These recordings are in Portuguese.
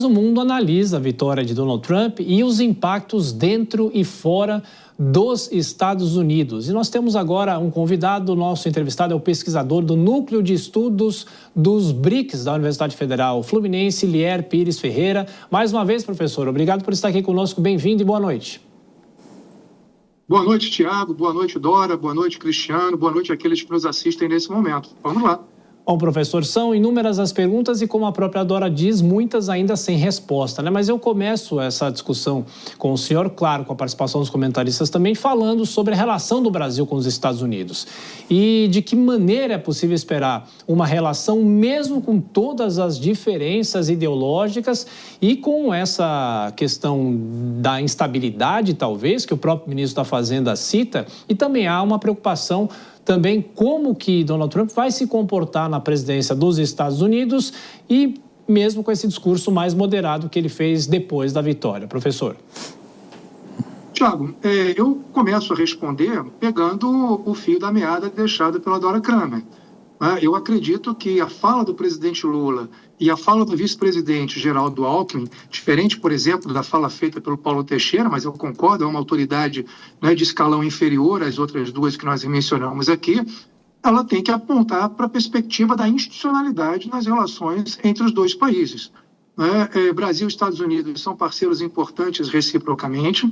O mundo analisa a vitória de Donald Trump e os impactos dentro e fora dos Estados Unidos. E nós temos agora um convidado, nosso entrevistado é o pesquisador do Núcleo de Estudos dos BRICS da Universidade Federal Fluminense, Lier Pires Ferreira. Mais uma vez, professor, obrigado por estar aqui conosco, bem-vindo e boa noite. Boa noite, Tiago, boa noite, Dora, boa noite, Cristiano, boa noite àqueles que nos assistem nesse momento. Vamos lá. Bom, professor, são inúmeras as perguntas e, como a própria Dora diz, muitas ainda sem resposta, né? Mas eu começo essa discussão com o senhor, claro, com a participação dos comentaristas também, falando sobre a relação do Brasil com os Estados Unidos e de que maneira é possível esperar uma relação mesmo com todas as diferenças ideológicas e com essa questão da instabilidade, talvez, que o próprio ministro da Fazenda cita, e também há uma preocupação também como que Donald Trump vai se comportar na presidência dos Estados Unidos e mesmo com esse discurso mais moderado que ele fez depois da vitória. Professor. Tiago, eu começo a responder pegando o fio da meada deixado pela Dora Kramer. Eu acredito que a fala do presidente Lula e a fala do vice-presidente Geraldo Alckmin, diferente, por exemplo, da fala feita pelo Paulo Teixeira, mas eu concordo, é uma autoridade, né, de escalão inferior às outras duas que nós mencionamos aqui, ela tem que apontar para a perspectiva da institucionalidade nas relações entre os dois países. Brasil e Estados Unidos são parceiros importantes reciprocamente.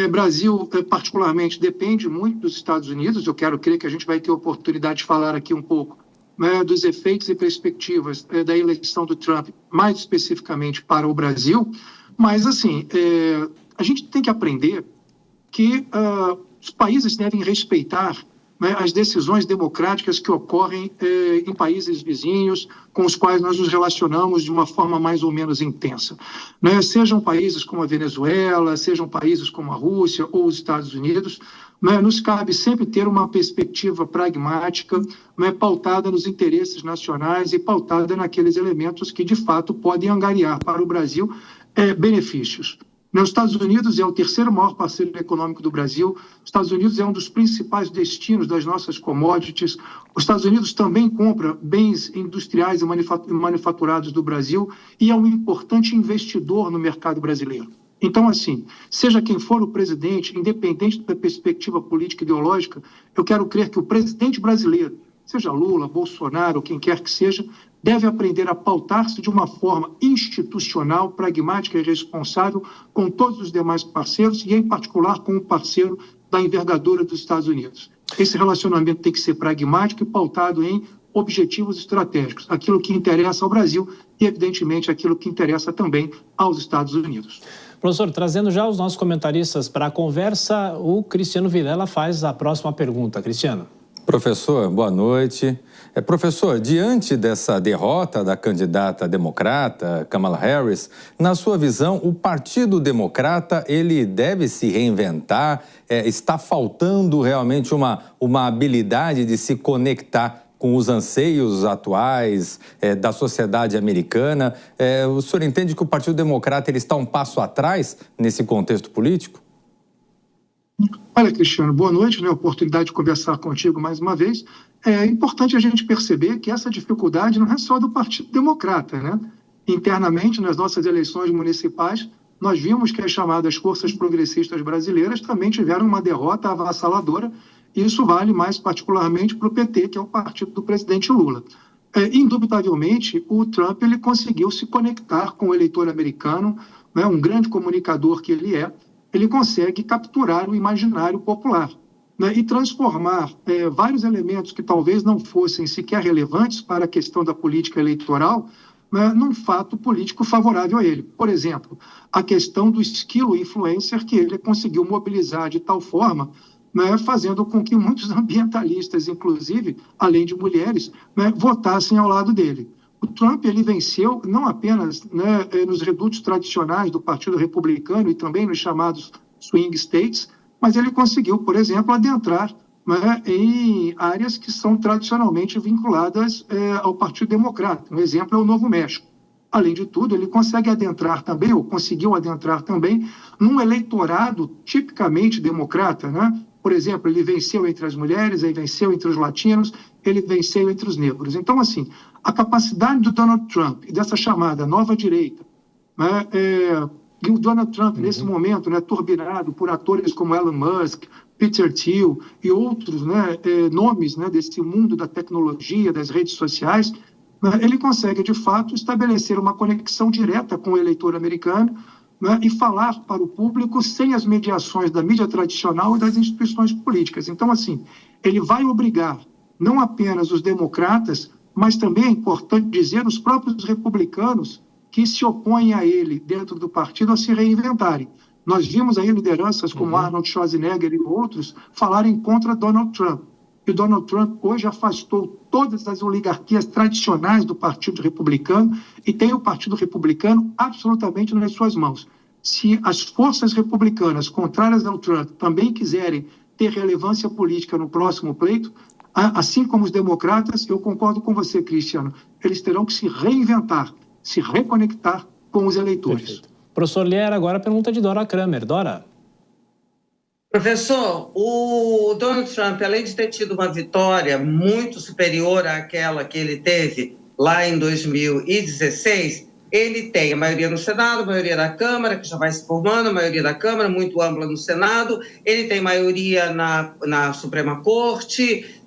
Brasil, particularmente, depende muito dos Estados Unidos. Eu quero crer que a gente vai ter oportunidade de falar aqui um pouco, né, dos efeitos e perspectivas da eleição do Trump, mais especificamente para o Brasil. Mas, assim, a gente tem que aprender que os países devem respeitar, né, as decisões democráticas que ocorrem em países vizinhos com os quais nós nos relacionamos de uma forma mais ou menos intensa. Né? Sejam países como a Venezuela, sejam países como a Rússia ou os Estados Unidos, né, nos cabe sempre ter uma perspectiva pragmática, né, pautada nos interesses nacionais e pautada naqueles elementos que, de fato, podem angariar para o Brasil benefícios. Os Estados Unidos é o terceiro maior parceiro econômico do Brasil. Os Estados Unidos é um dos principais destinos das nossas commodities. Os Estados Unidos também compra bens industriais e manufaturados do Brasil e é um importante investidor no mercado brasileiro. Então, assim, seja quem for o presidente, independente da perspectiva política e ideológica, eu quero crer que o presidente brasileiro, seja Lula, Bolsonaro, quem quer que seja, deve aprender a pautar-se de uma forma institucional, pragmática e responsável com todos os demais parceiros e, em particular, com o parceiro da envergadura dos Estados Unidos. Esse relacionamento tem que ser pragmático e pautado em objetivos estratégicos, aquilo que interessa ao Brasil e, evidentemente, aquilo que interessa também aos Estados Unidos. Professor, trazendo já os nossos comentaristas para a conversa, o Cristiano Vilela faz a próxima pergunta. Cristiano. Professor, boa noite. Professor, diante dessa derrota da candidata democrata, Kamala Harris, na sua visão, o Partido Democrata, ele deve se reinventar? Está faltando realmente uma habilidade de se conectar com os anseios atuais da sociedade americana? O senhor entende que o Partido Democrata ele está um passo atrás nesse contexto político? Olha, Cristiano, boa noite, né? Oportunidade de conversar contigo mais uma vez. É importante a gente perceber que essa dificuldade não é só do Partido Democrata, né? Internamente, nas nossas eleições municipais, nós vimos que as chamadas forças progressistas brasileiras também tiveram uma derrota avassaladora, e isso vale mais particularmente para o PT, que é o partido do presidente Lula. Indubitavelmente, o Trump ele conseguiu se conectar com o eleitor americano, né? Um grande comunicador que ele consegue capturar o imaginário popular, né, e transformar vários elementos que talvez não fossem sequer relevantes para a questão da política eleitoral, né, num fato político favorável a ele. Por exemplo, a questão do esquilo influencer que ele conseguiu mobilizar de tal forma, né, fazendo com que muitos ambientalistas, inclusive, além de mulheres, né, votassem ao lado dele. O Trump ele venceu não apenas, né, nos redutos tradicionais do Partido Republicano e também nos chamados swing states, mas ele conseguiu, por exemplo, adentrar, né, em áreas que são tradicionalmente vinculadas ao Partido Democrata. Um exemplo é o Novo México. Além de tudo, ele consegue adentrar também, ou conseguiu adentrar também, num eleitorado tipicamente democrata, né? Por exemplo, ele venceu entre as mulheres, ele venceu entre os latinos, ele venceu entre os negros. Então, assim, a capacidade do Donald Trump e dessa chamada nova direita né? E o Donald Trump, nesse momento, né, turbinado por atores como Elon Musk, Peter Thiel e outros, né, nomes, né, desse mundo da tecnologia, das redes sociais, né, ele consegue, de fato, estabelecer uma conexão direta com o eleitor americano, né, e falar para o público sem as mediações da mídia tradicional e das instituições políticas. Então, assim, ele vai obrigar não apenas os democratas, mas também, é importante dizer, os próprios republicanos que se opõem a ele dentro do partido a se reinventarem. Nós vimos aí lideranças como Arnold Schwarzenegger e outros falarem contra Donald Trump. E o Donald Trump hoje afastou todas as oligarquias tradicionais do Partido Republicano e tem o Partido Republicano absolutamente nas suas mãos. Se as forças republicanas contrárias ao Trump também quiserem ter relevância política no próximo pleito, assim como os democratas, eu concordo com você, Cristiano, eles terão que se reinventar, se reconectar com os eleitores. Perfeito. Professor Lier, agora a pergunta de Dora Kramer. Dora? Professor, o Donald Trump, além de ter tido uma vitória muito superior àquela que ele teve lá em 2016, ele tem a maioria no Senado, a maioria da Câmara, que já vai se formando, a maioria da Câmara, muito ampla no Senado, ele tem maioria na Suprema Corte,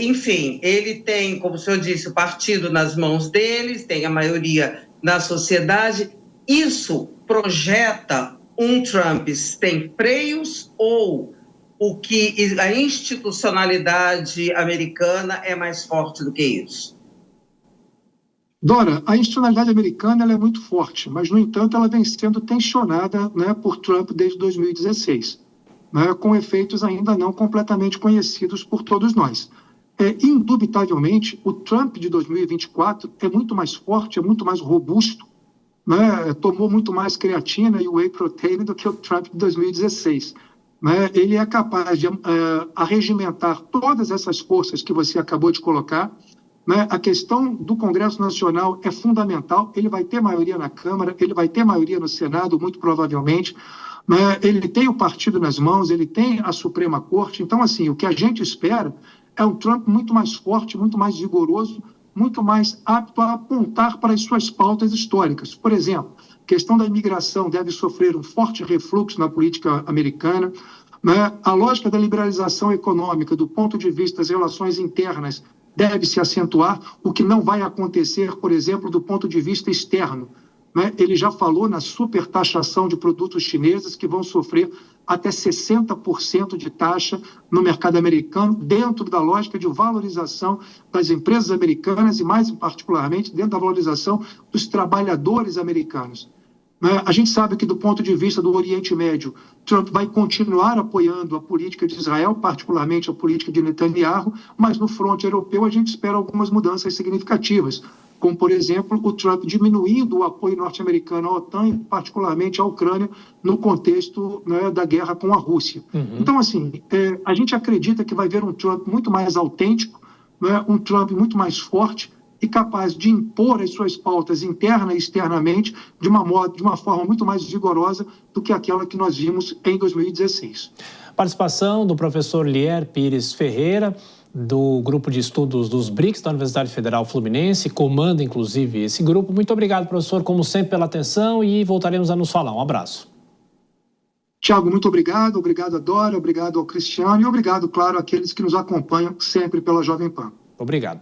enfim, ele tem, como o senhor disse, o partido nas mãos deles, tem a maioria na sociedade. Isso projeta um Trump sem freios ou o que a institucionalidade americana é mais forte do que isso? Dora, a institucionalidade americana ela é muito forte, mas, no entanto, ela vem sendo tensionada, né, por Trump desde 2016, né, com efeitos ainda não completamente conhecidos por todos nós. Indubitavelmente, o Trump de 2024 é muito mais forte, é muito mais robusto, né, tomou muito mais creatina e whey protein do que o Trump de 2016. Né, ele é capaz de arregimentar todas essas forças que você acabou de colocar. Né, a questão do Congresso Nacional é fundamental, ele vai ter maioria na Câmara, ele vai ter maioria no Senado, muito provavelmente. Né, ele tem o partido nas mãos, ele tem a Suprema Corte. Então, assim, o que a gente espera é um Trump muito mais forte, muito mais vigoroso, muito mais apto a apontar para as suas pautas históricas. Por exemplo, a questão da imigração deve sofrer um forte refluxo na política americana. Né? A lógica da liberalização econômica, do ponto de vista das relações internas, deve se acentuar, o que não vai acontecer, por exemplo, do ponto de vista externo. Né? Ele já falou na supertaxação de produtos chineses que vão sofrer até 60% de taxa no mercado americano, dentro da lógica de valorização das empresas americanas e, mais particularmente, dentro da valorização dos trabalhadores americanos. A gente sabe que, do ponto de vista do Oriente Médio, Trump vai continuar apoiando a política de Israel, particularmente a política de Netanyahu, mas no fronte europeu a gente espera algumas mudanças significativas, como, por exemplo, o Trump diminuindo o apoio norte-americano à OTAN e, particularmente, à Ucrânia, no contexto, né, da guerra com a Rússia. Então, assim, a gente acredita que vai haver um Trump muito mais autêntico, né, um Trump muito mais forte, e capaz de impor as suas pautas interna e externamente de uma forma muito mais vigorosa do que aquela que nós vimos em 2016. Participação do professor Lier Pires Ferreira, do Grupo de Estudos dos BRICS da Universidade Federal Fluminense, comanda inclusive esse grupo. Muito obrigado, professor, como sempre, pela atenção, e voltaremos a nos falar. Um abraço. Tiago, muito obrigado. Obrigado a Dora, obrigado ao Cristiano e obrigado, claro, àqueles que nos acompanham sempre pela Jovem Pan. Obrigado.